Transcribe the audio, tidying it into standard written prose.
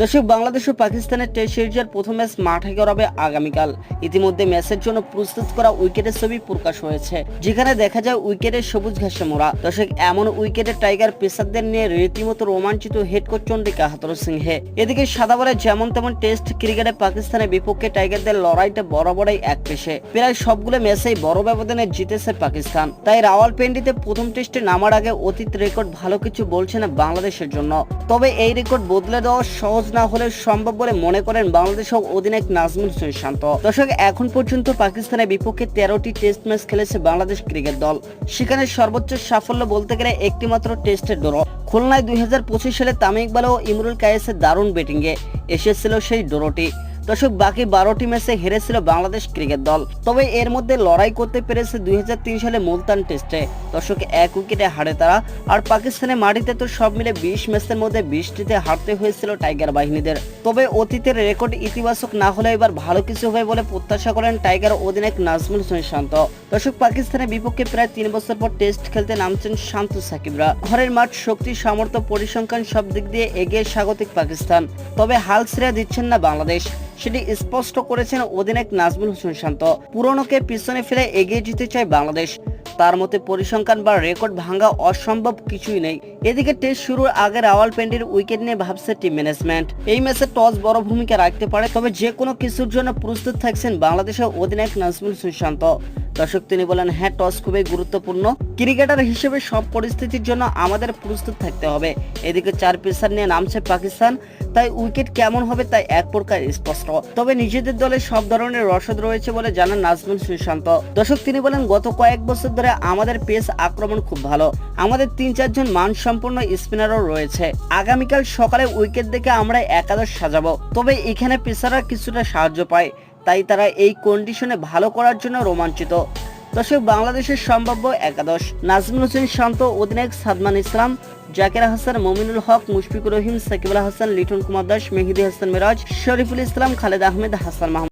দর্শক, বাংলাদেশ ও পাকিস্তানের টেস্ট সিরিজের প্রথম ম্যাচ মাঠে গড়াবে আগামীকাল। ইতিমধ্যে ম্যাচের জন্য প্রস্তুত করা উইকেটের ছবি প্রকাশ হয়েছে, যেখানে দেখা যায় উইকেটের সবুজ ঘাসে মোড়া। দর্শক, এমন উইকেটে টাইগার পেসারদের নিয়ে রীতিমতো রোমাঞ্চিত হেড কোচ চন্ডিকা হাথুরুসিংহে। এদিকে সাদা বলে যেমন তেমন টেস্ট ক্রিকেটে পাকিস্তানের বিপক্ষে টাইগারদের লড়াইটা বরাবরই এক পেশে। প্রায় সবগুলো ম্যাচেই বড় ব্যবধানে জিতেছে পাকিস্তান। তাই রাওয়ালপিন্ডিতে প্রথম টেস্টে নামার আগে অতীত রেকর্ড ভালো কিছু বলছে না বাংলাদেশের জন্য। তবে এই রেকর্ড বদলে দেওয়া সহজ না হলে সম্ভব বলে মনে করেন বাংলাদেশ অধিনায়ক নাজমুল হোসেন শান্ত। দর্শক, এখন পর্যন্ত পাকিস্তানের বিপক্ষে 13টি টেস্ট ম্যাচ খেলেছে বাংলাদেশ ক্রিকেট দল। সেখানে সর্বোচ্চ সাফল্য বলতে গেলে একটি মাত্র টেস্টের ড্র। খুলনায় 2025 সালে তামিম ইকবাল ও ইমরুল কায়েসের দারুণ ব্যাটিংয়ে এসেছিল সেই ড্রটি। দর্শক, বাকি 12টি ম্যাচে হেরেছিল বাংলাদেশ ক্রিকেট দল। তবে এর মধ্যে লড়াই করতে পেরেছে 2003 সালে মুলতান টেস্টে। দর্শক, এক উইকেটে হারে তারা। আর পাকিস্তানের মাটিতে তো সব মিলে 20 ম্যাচের মধ্যে 20টিতে হারতে হয়েছিল টাইগার বাহিনীদের। তবে অতীতের রেকর্ড ইতিবাচক না হলে এবার ভালো কিছু হবে বলে প্রত্যাশা করেন টাইগার অধিনায়ক নাজমুল হোসেন শান্ত। দর্শক, পাকিস্তানের বিপক্ষে প্রায় 3 বছর পর টেস্ট খেলতে নামছেন শান্ত সাকিবরা। ঘরের মাঠ, শক্তি, সামর্থ্য, পরিসংখ্যান সব দিক দিয়ে এগিয়ে স্বাগতিক পাকিস্তান। তবে হাল ছেড়ে দিচ্ছেন না বাংলাদেশ, সেটি স্পষ্ট করেছেন অধিনায়ক নাজমুল হোসেন শান্ত। পুরনোকে পিছনে ফেলে এগিয়ে যেতে চায় বাংলাদেশ। তার মতে পরিসংখ্যান বা রেকর্ড ভাঙা অসম্ভব কিছুই নেই। এদিকে টেস্ট শুরুর আগে রাওয়ালপিন্ডির উইকেট নিয়ে ভাবছে টিম ম্যানেজমেন্ট। এই ম্যাচে টস বড় ভূমিকা রাখতে পারে, তবে যে কোনো কিছুর জন্য প্রস্তুত থাকছেন বাংলাদেশের অধিনায়ক নাজমুল হোসেন শান্ত। দর্শক, তিনি বলেন, হ্যাঁ, টস খুবই গুরুত্বপূর্ণ। ক্রিকেটার হিসেবে সব পরিস্থিতির জন্য আমাদের প্রস্তুত থাকতে হবে। এদিকে 4 পেসার নিয়ে নামছে পাকিস্তান, তাই উইকেট কেমন হবে তাই এক প্রকার স্পষ্ট। তবে নিজেদের দলে সব ধরনের রসদ রয়েছে বলে জানান নাজমুল হোসেন শান্ত। দর্শক, তিনি বলেন, গত কয়েক বছর ধরে আমাদের পেস আক্রমণ খুব ভালো। আমাদের 3-4 জন মানসম্পন্ন স্পিনারও রয়েছে। আগামীকাল সকালে উইকেট দেখে আমরা একাদশ সাজাবো। তবে এখানে পেসাররা কিছুটা সাহায্য পায়, তাই তারা এই কন্ডিশনে ভালো করার জন্য রোমাঞ্চিত। দর্শক, বাংলাদেশের সম্ভাব্য একাদশ: নাজমুল হোসেন শান্ত, অধিনায়ক সাদমান ইসলাম, জাকির হাসান, মমিনুল হক, মুশফিকুর রহিম, সাকিব আল হাসান, লিটন কুমার দাস, মেহেদী হাসান মিরাজ, শরীফুল ইসলাম, খালেদ আহমেদ, হাসান মাহমুদ।